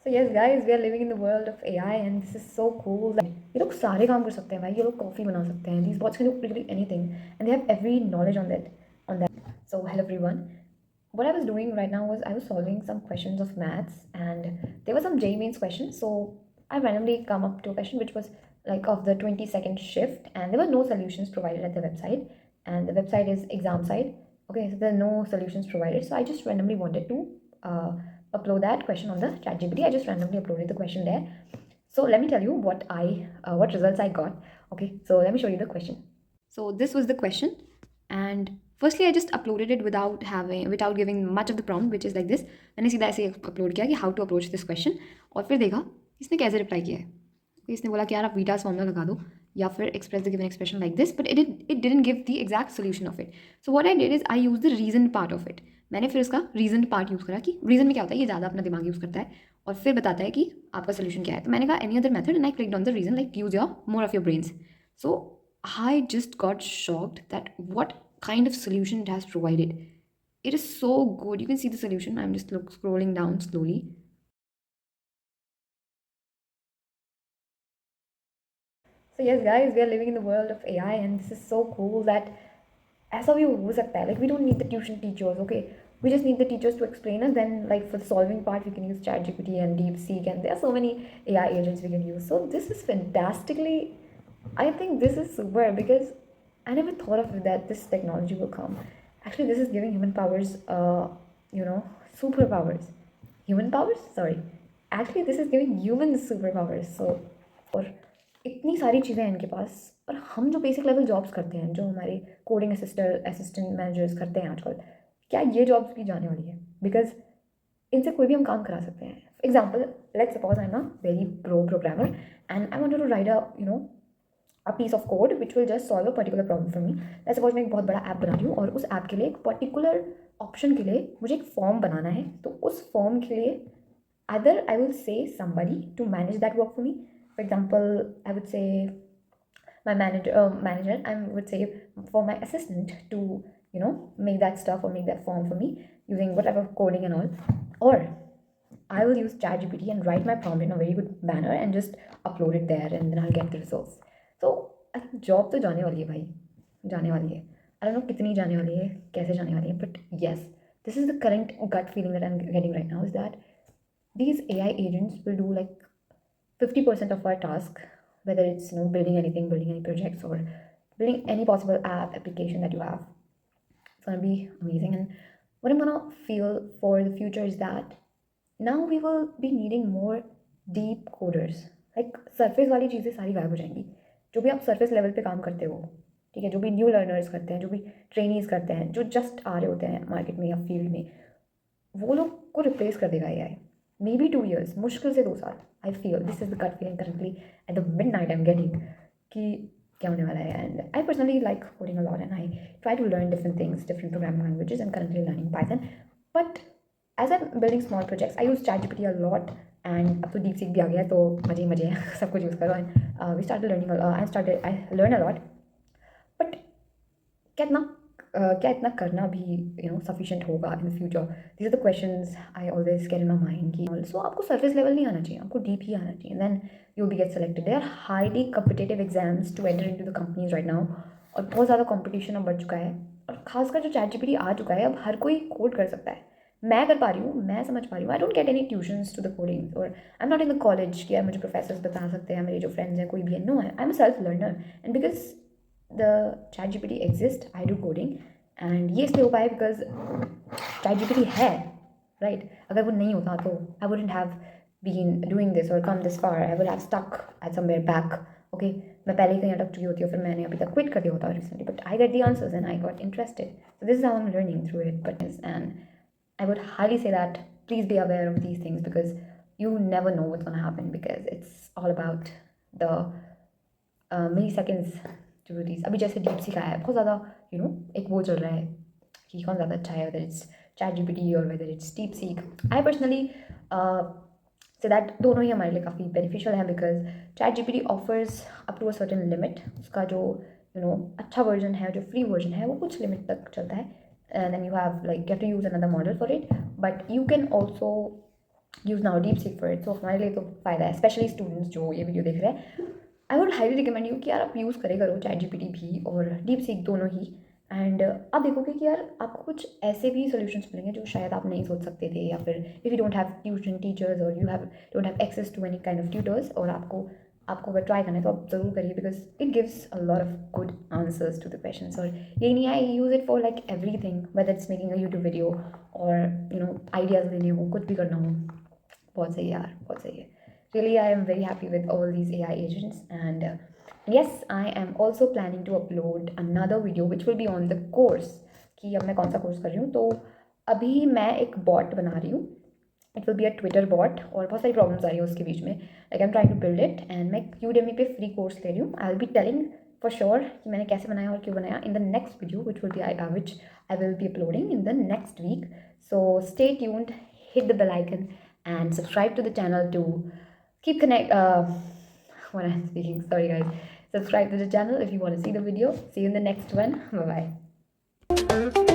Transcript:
So yes guys, we are living in the world of AI and this is so cool that ये लोग सारे काम कर सकते हैं भाई. ये लोग कॉफ़ी बना सकते हैं. These bots can do literally anything and they have every knowledge on that. So hello everyone. What I was doing right now was I was solving some questions of maths and there were some JEE Mains questions. So I randomly come up to a question which was like of the 20-second shift and there were no solutions provided at the website and the website is exam side. Okay, so there are no solutions provided. So I just randomly wanted to upload that question on the ChatGPT. I just randomly uploaded the question there. So let me tell you what results I got. Okay, so let me show you the question. So this was the question, and firstly I just uploaded it without giving much of the prompt, which is like this. मैंने सीधा ऐसे upload किया कि how to approach this question, और फिर देखा इसने कैसे reply किया है. इसने बोला कि यार आप वीटास फॉर्मूला लगा दो या फिर express the given expression like this, but it didn't give the exact solution of it. So what I did is I use the reason part of it. मैंने फिर उसका रीजन पार्ट यूज़ करा कि reason में क्या होता है, ये ज़्यादा अपना दिमाग यूज़ करता है और फिर बताता है कि आपका सोल्यूशन क्या है. तो मैंने कहा any other method and I clicked on the reason like use your more of your brains. So I just got shocked that what kind of solution it has provided. It is so good. You can see the solution. I'm just scrolling down slowly. So yes guys, we are living in the world of AI and this is so cool that ऐसा भी हो सकता है. Like we don't need the tuition teachers, okay? We just need the teachers to explain, and then like for the solving part we can use ChatGPT and DeepSeek, and there are so many AI agents we can use. So this is fantastically, I think this is super because I never thought of that this technology will come. Actually this is giving human powers, superpowers. Human powers, sorry, actually this is giving humans superpowers. So और इतनी सारी चीज़ें हैं इनके पास, और हम जो basic level jobs करते हैं, जो हमारे कोडिंग असिस्टेंट मैनेजर्स करते हैं आजकल, क्या ये जॉब्स भी जाने वाली है? बिकॉज इनसे कोई भी हम काम करा सकते हैं. Example, let's suppose I am a very pro programmer and I wanted to write a piece of code which will just solve a particular problem for me. Let's suppose मैं एक बहुत बड़ा ऐप बना रही हूँ और उस ऐप के लिए एक पर्टिकुलर ऑप्शन के लिए मुझे एक फॉर्म बनाना है. तो उस फॉर्म के लिए either I will say somebody to manage that work for me. For example, I would say my manager. I would say for my assistant to make that stuff or make that form for me using whatever coding and all. Or I will use ChatGPT and write my prompt in a very good manner and just upload it there, and then I'll get the results. So job तो जाने वाली है भाई, जाने वाली है. I don't know कितनी जाने वाली है, कैसे जाने वाली है, but yes, this is the current gut feeling that I'm getting right now, is that these AI agents will do like 50% of our task, whether it's building anything, building any projects, or building any possible application that you have. It's gonna be amazing. And what I'm gonna feel for the future is that now we will be needing more deep coders. Like surface वाली चीज़ें सारी गायब हो जाएंगी. जो भी आप surface level पे काम करते हो, ठीक है, जो भी न्यू लर्नर्स करते हैं, जो भी ट्रेनीज करते हैं, जो जस्ट आ रहे होते हैं मार्केट में या फील्ड में, वो लोग को रिप्लेस कर देगा AI. Maybe 2 years, मुश्किल से 2 साल. I feel this is the gut feeling currently at the midnight I'm getting कि क्या होने वाला है. And I personally like coding a lot and I try to learn different things, different programming languages. I'm currently learning Python, but as I'm building small projects I use ChatGPT a lot. And अब तो DeepSeek भी आ गया है, तो मजे ही मजे हैं. सब कुछ यूज़ करो. And we started learning I learn a lot. But क्या इतना करना भी सफिशिएंट होगा in future? These are the questions I always get in my mind. कि ऑल्सो आपको सरफेस लेवल नहीं आना चाहिए, आपको डीप ही आना चाहिए. Then you be get selected. They are highly competitive exams to enter into the companies right now, और बहुत ज़्यादा कॉम्पिटिशन अब बढ़ चुका है. और खासकर जो ChatGPT आ चुका है, अब हर कोई कोड कर सकता है. मैं कर पा रही हूँ, मैं समझ पा रही हूँ. I don't get any tuitions to the coding, और I am not in the college कि यार मुझे प्रोफेसर्स बता सकते हैं, मेरे जो फ्रेंड्स हैं कोई भी है. No, I am a self learner. And because the ChatGPT exists, I do coding. And ये इसलिए हो पाया बिकॉज ChatGPT है, राइट? अगर वो नहीं होता तो I wouldn't have been doing this or come this far. I would have stuck at somewhere back. Okay, मैं पहले ही कहीं अटक चुकी होती हूँ, फिर मैंने अभी तक क्विट कर दिया होता recently. But I get the answers and I got interested. So this is how I'm learning through it. And I would highly say that please be aware of these things because you never know what's going to happen, because it's all about the milliseconds to release. अभी जैसे DeepSeek आया है, बहुत ज़्यादा एक वो चल रहा है कि कौन ज़्यादा अच्छा है, whether it's ChatGPT or whether it's DeepSeek. I personally say that दोनों ही हमारे लिए काफ़ी बेनिफिशियल है, because ChatGPT offers up to a certain limit. उसका जो अच्छा वर्जन है, जो फ्री वर्जन है, वो कुछ लिमिट तक चलता है. And then you have to use another model for it, but you can also use now DeepSeek for it, so हमारे लिए तो फ़ायदा है, स्पेशली स्टूडेंट्स जो ये वीडियो देख रहे हैं। I would highly recommend you कि यार आप यूज़ करे करो चैट जीपीटी भी और डीप सीक दोनों ही। एंड आप देखोगे कि यार आपको कुछ ऐसे भी सोल्यूशंस मिलेंगे जो शायद आप नहीं सोच सकते थे, या फिर if you don't have tuition teachers और you have don't have access to any kind of tutors, और आपको आपको अगर ट्राई करना है तो आप ज़रूर करिए, because it gives a lot of good answers to the questions. और यही नहीं, I use it for like everything, whether it's making a YouTube video और आइडियाज़ लेने हो, कुछ भी करना हो। बहुत सही है यार, बहुत सही है। Really, I am very happy with all these AI agents, and yes, I am also planning to upload another video which will be on the course, कि अब मैं कौन सा कोर्स कर रही हूँ। तो अभी मैं एक बॉट बना रही हूँ, it will be a Twitter bot, और बहुत सारी प्रॉब्लम्स आ रही है उसके बीच में, like I am trying to build it, and मैं यूडेमी पे फ्री कोर्स ले रही हूँ। I will be telling for sure कि मैंने कैसे बनाया और क्यों बनाया in the next video which I will be uploading in the next week. So stay tuned, hit the bell icon, and subscribe to the channel to keep connect when I'm speaking, sorry guys. Subscribe to the channel if you want to see the video. See you in the next one. Bye bye.